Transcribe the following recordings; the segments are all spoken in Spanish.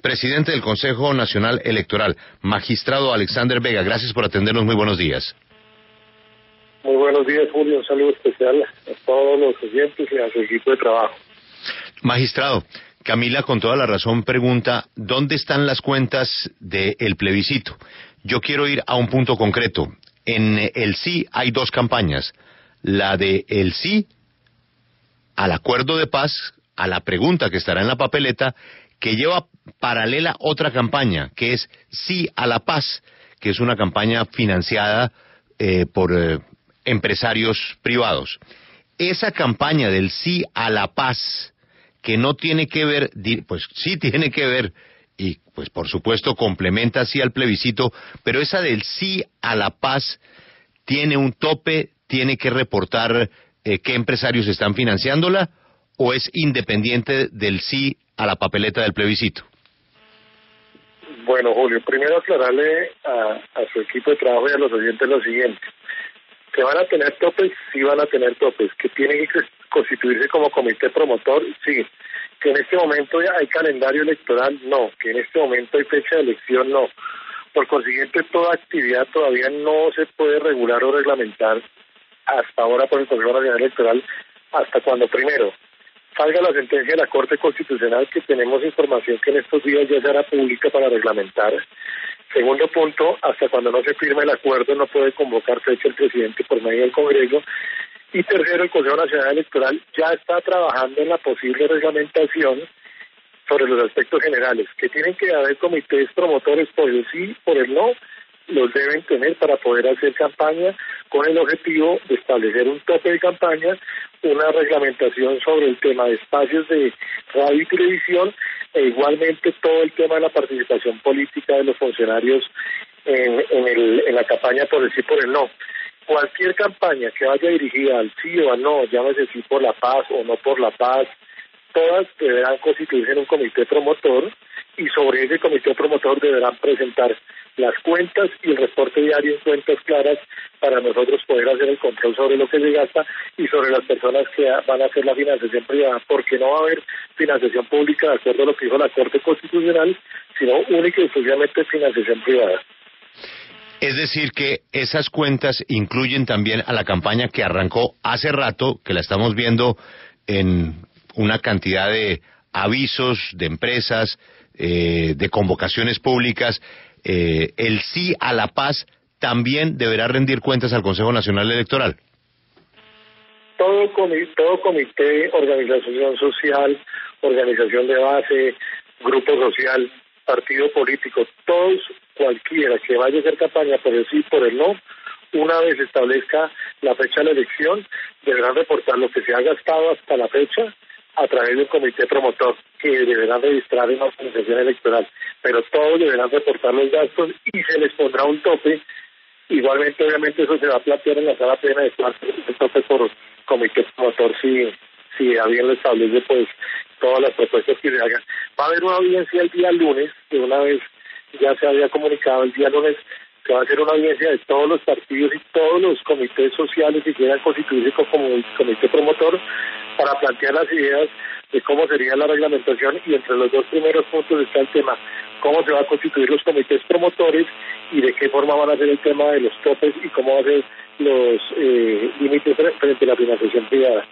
presidente del Consejo Nacional Electoral, magistrado Alexander Vega. Gracias por atendernos, muy buenos días. Muy buenos días, Julio. Un saludo especial a todos los oyentes y a su equipo de trabajo. Magistrado, Camila con toda la razón pregunta, ¿dónde están las cuentas del plebiscito? Yo quiero ir a un punto concreto. En el sí hay dos campañas. La de el sí al acuerdo de paz, a la pregunta que estará en la papeleta, que lleva paralela otra campaña, que es sí a la paz, que es una campaña financiada por empresarios privados. Esa campaña del sí a la paz, que no tiene que ver, pues sí tiene que ver, y pues por supuesto complementa sí al plebiscito, pero esa del sí a la paz tiene un tope, tiene que reportar qué empresarios están financiándola, o es independiente del sí a la papeleta del plebiscito. Bueno, Julio, primero aclararle a su equipo de trabajo y a los oyentes lo siguiente. ¿Que van a tener topes? Sí van a tener topes. ¿Que tienen que constituirse como comité promotor? Sí. ¿Que en este momento ya hay calendario electoral? No. ¿Que en este momento hay fecha de elección? No. Por consiguiente, toda actividad todavía no se puede regular o reglamentar hasta ahora por el Consejo Nacional Electoral, hasta cuando primero salga la sentencia de la Corte Constitucional, que tenemos información que en estos días ya será pública para reglamentar. Segundo punto, hasta cuando no se firme el acuerdo no puede convocar fecha el presidente por medio del Congreso. Y tercero, el Consejo Nacional Electoral ya está trabajando en la posible reglamentación sobre los aspectos generales, que tienen que haber comités promotores por el sí, por el no, los deben tener para poder hacer campaña con el objetivo de establecer un tope de campaña, una reglamentación sobre el tema de espacios de radio y televisión e igualmente todo el tema de la participación política de los funcionarios en la campaña por el sí, por el no. Cualquier campaña que vaya dirigida al sí o al no, llámese sí por la paz o no por la paz, todas deberán constituirse en un comité promotor y sobre ese comité promotor deberán presentar las cuentas y el reporte diario en cuentas claras para nosotros poder hacer el control sobre lo que se gasta y sobre las personas que van a hacer la financiación privada, porque no va a haber financiación pública de acuerdo a lo que dijo la Corte Constitucional, sino única y exclusivamente financiación privada. Es decir, que esas cuentas incluyen también a la campaña que arrancó hace rato, que la estamos viendo en una cantidad de avisos de empresas, de convocaciones públicas. El sí a la paz también deberá rendir cuentas al Consejo Nacional Electoral. Todo comité, organización social, organización de base, grupo social, partido político, todos, cualquiera que vaya a hacer campaña por el sí y por el no, una vez establezca la fecha de la elección, deberán reportar lo que se ha gastado hasta la fecha a través del comité promotor, que deberán registrar en la organización electoral, pero todos deberán reportar los gastos y se les pondrá un tope. Igualmente, obviamente, eso se va a plantear en la sala plena de cuarto, el tope por comité promotor, si a bien lo establece, pues, todas las propuestas que se hagan. Va a haber una audiencia el día lunes, que una vez ya se había comunicado el día lunes, se va a hacer una audiencia de todos los partidos y todos los comités sociales que quieran constituirse como comité promotor para plantear las ideas de cómo sería la reglamentación, y entre los dos primeros puntos está el tema cómo se va a constituir los comités promotores y de qué forma van a ser el tema de los topes y cómo van a ser los límites frente a la financiación privada.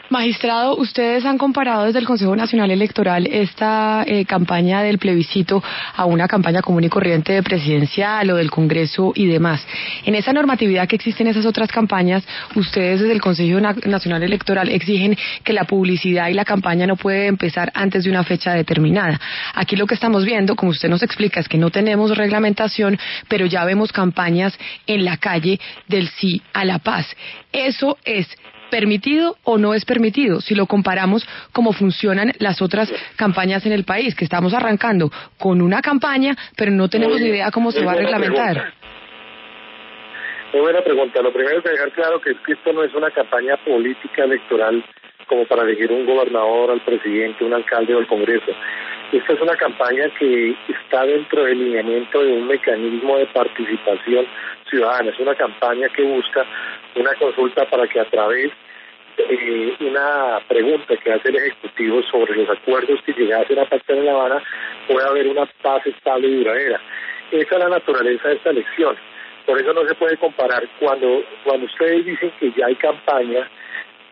Magistrado, ustedes han comparado desde el Consejo Nacional Electoral esta campaña del plebiscito a una campaña común y corriente presidencial o del Congreso y demás. En esa normatividad que existe en esas otras campañas, ustedes desde el Consejo Nacional Electoral exigen que la publicidad y la campaña no puede empezar antes de una fecha determinada. Aquí lo que estamos viendo, como usted nos explica, es que no tenemos reglamentación, pero ya vemos campañas en la calle del sí a la paz. ¿Eso es permitido o no es permitido? Si lo comparamos cómo funcionan las otras campañas en el país, que estamos arrancando con una campaña, pero no tenemos ni idea cómo se va a reglamentar. Muy buena pregunta. Lo primero es dejar claro que esto no es una campaña política electoral como para elegir un gobernador, al presidente, un alcalde o el Congreso. Esta es una campaña que está dentro del lineamiento de un mecanismo de participación ciudadana. Es una campaña que busca una consulta para que a través una pregunta que hace el Ejecutivo sobre los acuerdos que llegasen a pactar en La Habana, puede haber una paz estable y duradera. Esa es la naturaleza de esta elección. Por eso no se puede comparar. Cuando ustedes dicen que ya hay campaña,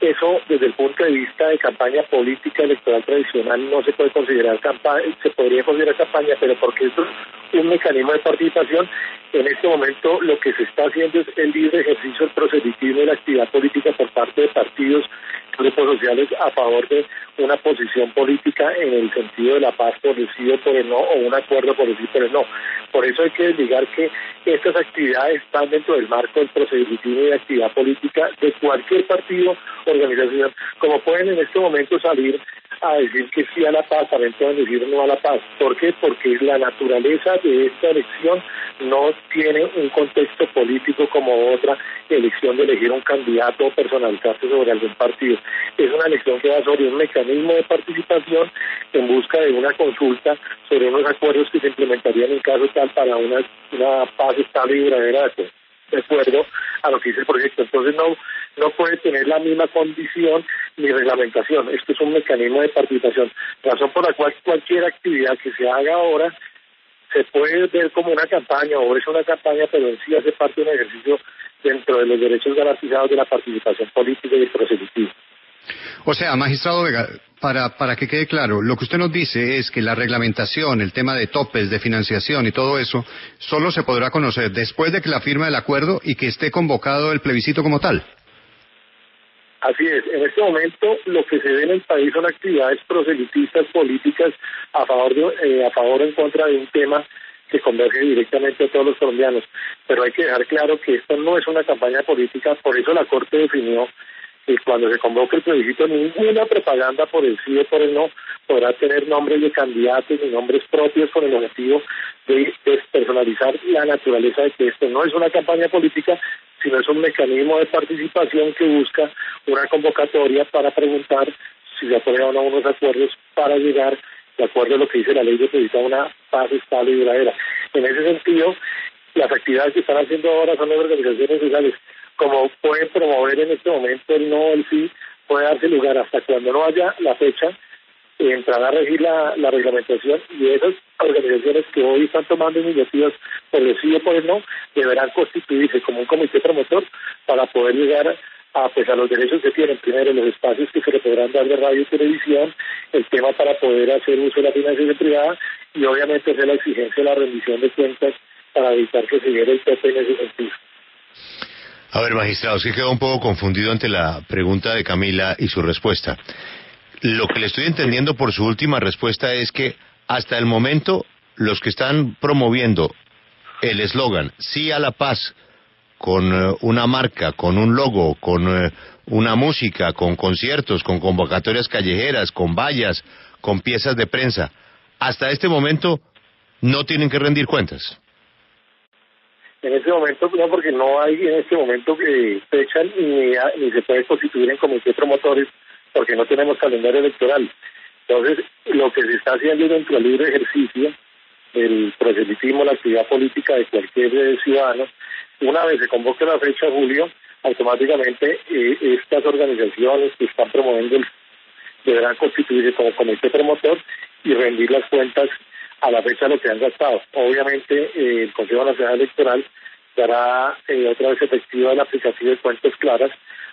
eso desde el punto de vista de campaña política electoral tradicional no se puede considerar campaña, se podría considerar campaña, pero porque esto es un mecanismo de participación. En este momento lo que se está haciendo es el libre ejercicio del proselitismo y la actividad política por parte de partidos, grupos sociales a favor de una posición política en el sentido de la paz por el sí o por el no, o un acuerdo por el sí o por el no. Por eso hay que desligar que estas actividades están dentro del marco del proselitismo y de actividad política de cualquier partido, organización, como pueden en este momento salir a decir que sí a la paz, también pueden decir no a la paz. ¿Por qué? Porque la naturaleza de esta elección no tiene un contexto político como otra elección de elegir un candidato o personalizarse sobre algún partido. Es una elección que va sobre un mecanismo de participación en busca de una consulta sobre unos acuerdos que se implementarían en caso tal para una paz estable y duradera de acuerdo a lo que dice el proyecto. Entonces no puede tener la misma condición ni reglamentación. Esto es un mecanismo de participación, razón por la cual cualquier actividad que se haga ahora se puede ver como una campaña o es una campaña, pero en sí hace parte de un ejercicio dentro de los derechos garantizados de la participación política y el proselitivo. O sea, magistrado Vega, para que quede claro, lo que usted nos dice es que la reglamentación, el tema de topes, de financiación y todo eso, solo se podrá conocer después de que la firma del acuerdo y que esté convocado el plebiscito como tal. Así es, en este momento lo que se ve en el país son actividades proselitistas políticas a favor o en contra de un tema que converge directamente a todos los colombianos. Pero hay que dejar claro que esto no es una campaña política, por eso la Corte definió que cuando se convoque el plebiscito ninguna propaganda por el sí o por el no podrá tener nombres de candidatos ni nombres propios con el objetivo de despersonalizar la naturaleza de que esto no es una campaña política, sino es un mecanismo de participación que busca una convocatoria para preguntar si se aprueban o no unos acuerdos para llegar, de acuerdo a lo que dice la ley de plebiscito, a una paz estable y duradera. En ese sentido, las actividades que están haciendo ahora son las organizaciones sociales. Como pueden promover en este momento el no, el sí, puede darse lugar hasta cuando no haya la fecha, entrará a regir la reglamentación, y esas organizaciones que hoy están tomando iniciativas por el sí o por el no, deberán constituirse como un comité promotor para poder llegar a los derechos que tienen, primero los espacios que se le podrán dar de radio y televisión, el tema para poder hacer uso de la financiación privada y obviamente hacer la exigencia de la rendición de cuentas para evitar que se llegue el tope en ese sentido. A ver, magistrado, sí quedó un poco confundido ante la pregunta de Camila y su respuesta. Lo que le estoy entendiendo por su última respuesta es que hasta el momento los que están promoviendo el eslogan "Sí a la paz", con una marca, con un logo, con una música, con conciertos, con convocatorias callejeras, con vallas, con piezas de prensa, hasta este momento no tienen que rendir cuentas. En este momento no, porque no hay en este momento fecha ni se puede constituir en comité promotores porque no tenemos calendario electoral. Entonces, lo que se está haciendo dentro del libre ejercicio, el proselitismo, la actividad política de cualquier ciudadano, una vez se convoque la fecha, Julio, automáticamente estas organizaciones que están promoviendo deberán constituirse como comité promotor y rendir las cuentas a la fecha de lo que han gastado. Obviamente, el Consejo Nacional Electoral dará otra vez efectiva el aplicativo de cuentas claras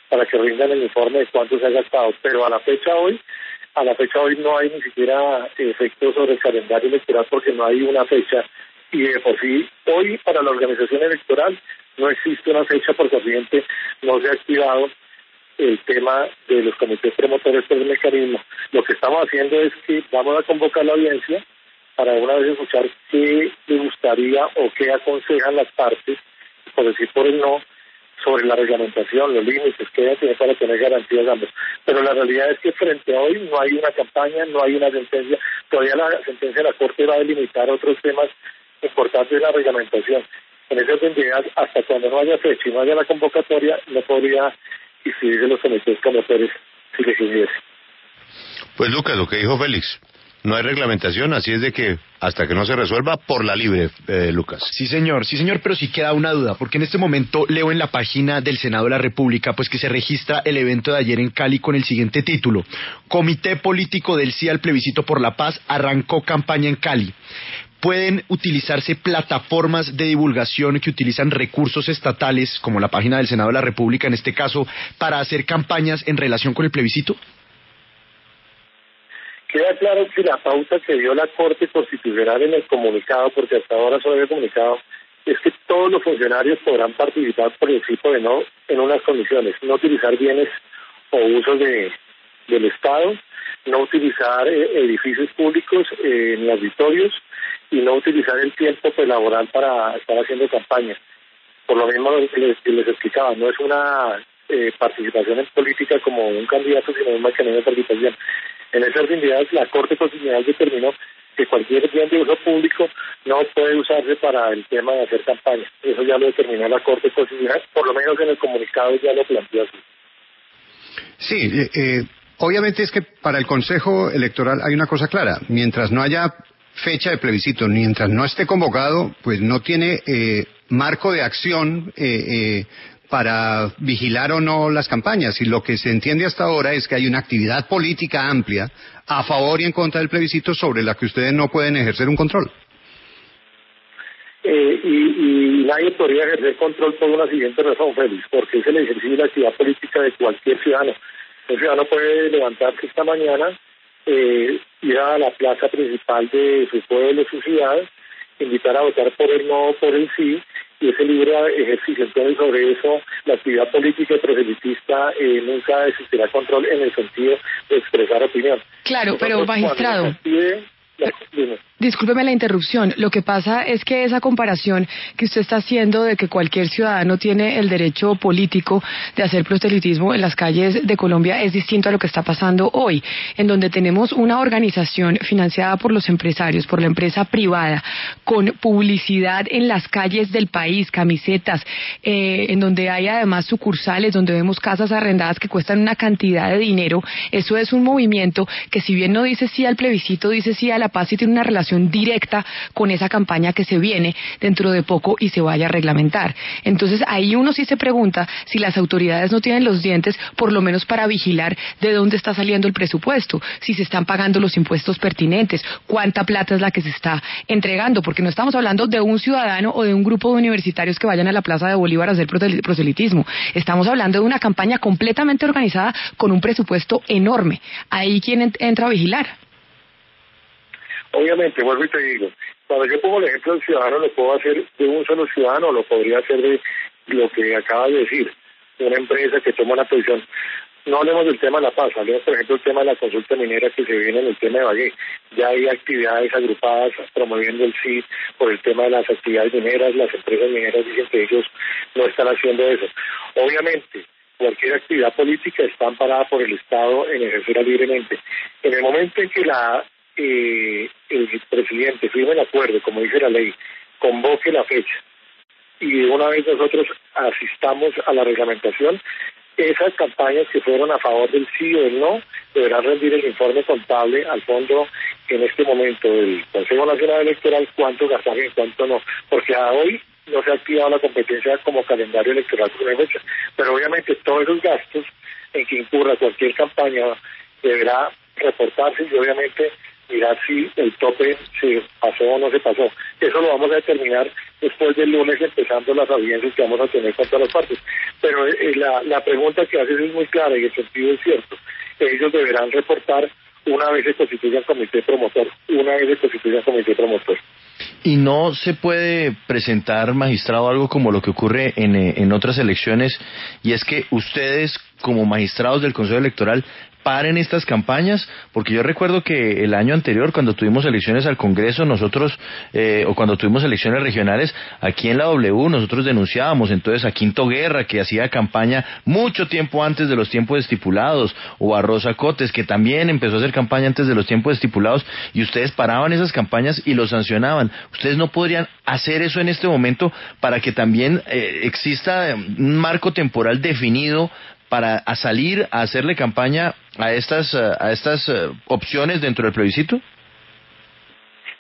para que rindan el informe de cuánto se ha gastado. Pero a la fecha hoy no hay ni siquiera efecto sobre el calendario electoral porque no hay una fecha. Y de por sí, hoy para la organización electoral no existe una fecha, por consiguiente no se ha activado el tema de los comités promotores por el mecanismo. Lo que estamos haciendo es que vamos a convocar la audiencia para una vez escuchar qué le gustaría o qué aconsejan las partes, por decir por el no, sobre la reglamentación, los límites que deben tener para tener garantías ambos. Pero la realidad es que frente a hoy no hay una campaña, no hay una sentencia. Todavía la sentencia de la Corte va a delimitar otros temas importantes de la reglamentación. En ese orden de ideas, hasta cuando no haya fecha y no haya la convocatoria, no podría inscribirse los comités promotores si le quisiese. Pues Lucas, lo que dijo Félix, No hay reglamentación, así es de que hasta que no se resuelva, por la libre, Lucas. Sí, señor, pero sí queda una duda, porque en este momento leo en la página del Senado de la República, pues que se registra el evento de ayer en Cali con el siguiente título: Comité Político del Sí al Plebiscito por la Paz arrancó campaña en Cali. ¿Pueden utilizarse plataformas de divulgación que utilizan recursos estatales, como la página del Senado de la República en este caso, para hacer campañas en relación con el plebiscito? Queda claro que la pauta que dio la Corte Constitucional en el comunicado, porque hasta ahora solo había comunicado, es que todos los funcionarios podrán participar por el tipo de no en unas condiciones: no utilizar bienes o usos del Estado, no utilizar edificios públicos ni auditorios, y no utilizar el tiempo laboral para estar haciendo campaña. Por lo mismo que les explicaba, no es una participación en política como un candidato, sino un mecanismo de participación. En esas actividades, la Corte Constitucional determinó que cualquier bien de uso público no puede usarse para el tema de hacer campaña. Eso ya lo determinó la Corte Constitucional, por lo menos en el comunicado ya lo planteó así. Sí, obviamente es que para el Consejo Electoral hay una cosa clara: mientras no haya fecha de plebiscito, mientras no esté convocado, pues no tiene marco de acción para vigilar o no las campañas. Y lo que se entiende hasta ahora es que hay una actividad política amplia a favor y en contra del plebiscito sobre la que ustedes no pueden ejercer un control. Y nadie podría ejercer control por una siguiente razón, Félix, porque es el ejercicio de la actividad política de cualquier ciudadano. Un ciudadano puede levantarse esta mañana, ir a la plaza principal de su pueblo, su ciudad, invitar a votar por el no o por el sí, y ese libre ejercicio. Entonces, sobre eso, la actividad política y proselitista nunca existirá control en el sentido de expresar opinión. Claro, pero magistrado, discúlpeme la interrupción. Lo que pasa es que esa comparación que usted está haciendo de que cualquier ciudadano tiene el derecho político de hacer proselitismo en las calles de Colombia es distinto a lo que está pasando hoy, en donde tenemos una organización financiada por los empresarios, por la empresa privada, con publicidad en las calles del país, camisetas, en donde hay además sucursales, donde vemos casas arrendadas que cuestan una cantidad de dinero. Eso es un movimiento que, si bien no dice sí al plebiscito, dice sí a la paz, y tiene una relación directa con esa campaña que se viene dentro de poco y se vaya a reglamentar. Entonces ahí uno sí se pregunta si las autoridades no tienen los dientes, por lo menos para vigilar de dónde está saliendo el presupuesto, si se están pagando los impuestos pertinentes, cuánta plata es la que se está entregando, porque no estamos hablando de un ciudadano o de un grupo de universitarios que vayan a la Plaza de Bolívar a hacer proselitismo. Estamos hablando de una campaña completamente organizada con un presupuesto enorme. Ahí, ¿quién entra a vigilar? Obviamente, vuelvo y te digo, cuando yo pongo el ejemplo del ciudadano, lo puedo hacer de un solo ciudadano, lo podría hacer de lo que acaba de decir, de una empresa que toma una posición. No hablemos del tema de la paz, hablemos, por ejemplo, del tema de la consulta minera que se viene en el tema de Bagué. Ya hay actividades agrupadas promoviendo el sí por el tema de las actividades mineras. Las empresas mineras dicen que ellos no están haciendo eso. Obviamente, cualquier actividad política está amparada por el Estado en ejercerla libremente. En el momento en que el presidente firme el acuerdo, como dice la ley, convoque la fecha, y de una vez nosotros asistamos a la reglamentación, esas campañas que fueron a favor del sí o del no deberán rendir el informe contable al fondo, en este momento, del Consejo Nacional Electoral, cuánto gastaron y cuánto no, porque a hoy no se ha activado la competencia como calendario electoral con una fecha, pero obviamente todos esos gastos en que incurra cualquier campaña deberá reportarse, y obviamente mirar si el tope se pasó o no se pasó. Eso lo vamos a determinar después del lunes, empezando las audiencias que vamos a tener con todas las partes. Pero la pregunta que haces es muy clara y el sentido es cierto. Ellos deberán reportar una vez se constituya el comité promotor, ¿Y no se puede presentar, magistrado, algo como lo que ocurre en otras elecciones, y es que ustedes, como magistrados del Consejo Electoral, paren estas campañas? Porque yo recuerdo que el año anterior, cuando tuvimos elecciones al Congreso, nosotros, o cuando tuvimos elecciones regionales, aquí en la W, nosotros denunciábamos entonces a Quinto Guerra, que hacía campaña mucho tiempo antes de los tiempos estipulados, o a Rosa Cotes, que también empezó a hacer campaña antes de los tiempos estipulados, y ustedes paraban esas campañas y los sancionaban. ¿Ustedes no podrían hacer eso en este momento para que también exista un marco temporal definido para salir a hacerle campaña a estas opciones dentro del plebiscito?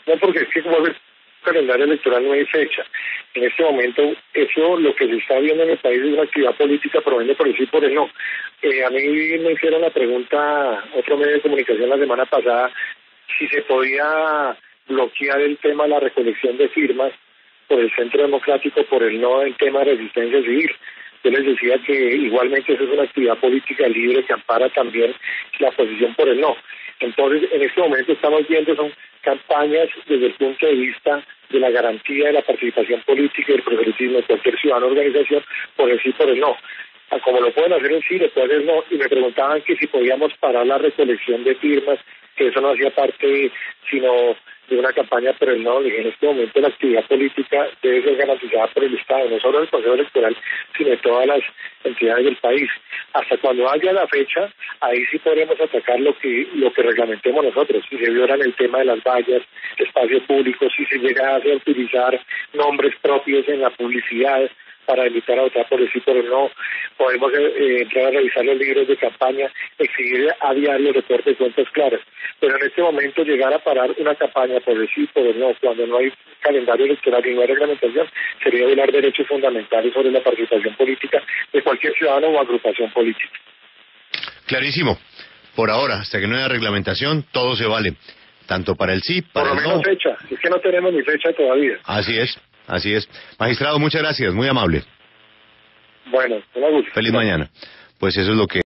No, porque es que como el calendario electoral no hay fecha. En este momento, eso lo que se está viendo en el país es una actividad política proveniente por el sí y por el no. A mí me hicieron la pregunta, otro medio de comunicación la semana pasada, si se podía bloquear el tema de la recolección de firmas por el Centro Democrático, por el no en tema de resistencia civil. Yo les decía que igualmente eso es una actividad política libre que ampara también la posición por el no. Entonces, en este momento estamos viendo son campañas desde el punto de vista de la garantía de la participación política y el proselitismo de cualquier ciudadano o organización por el sí y por el no. Como lo pueden hacer en sí, lo pueden hacer no. Y me preguntaban que si podíamos parar la recolección de firmas, que eso no hacía parte sino de una campaña por el no. En este momento la actividad política debe ser garantizada por el Estado, no solo el Consejo Electoral, sino de todas las entidades del país. Hasta cuando haya la fecha, ahí sí podremos atacar lo que reglamentemos nosotros. Si se violan el tema de las vallas, espacios públicos, si se llega a utilizar nombres propios en la publicidad para invitar a votar por el sí por el no, podemos entrar a revisar los libros de campaña, exigir a diario reporte de cuentas claras. Pero en este momento llegar a parar una campaña por el sí por el no, cuando no hay calendario electoral y no hay reglamentación, sería violar derechos fundamentales sobre la participación política de cualquier ciudadano o agrupación política. Clarísimo. Por ahora, hasta que no haya reglamentación, todo se vale. Tanto para el sí, para el no. Por lo menos fecha. Es que no tenemos ni fecha todavía. Así es. Así es. Magistrado, muchas gracias, muy amable. Bueno, un gusto. Feliz mañana. Pues eso es lo que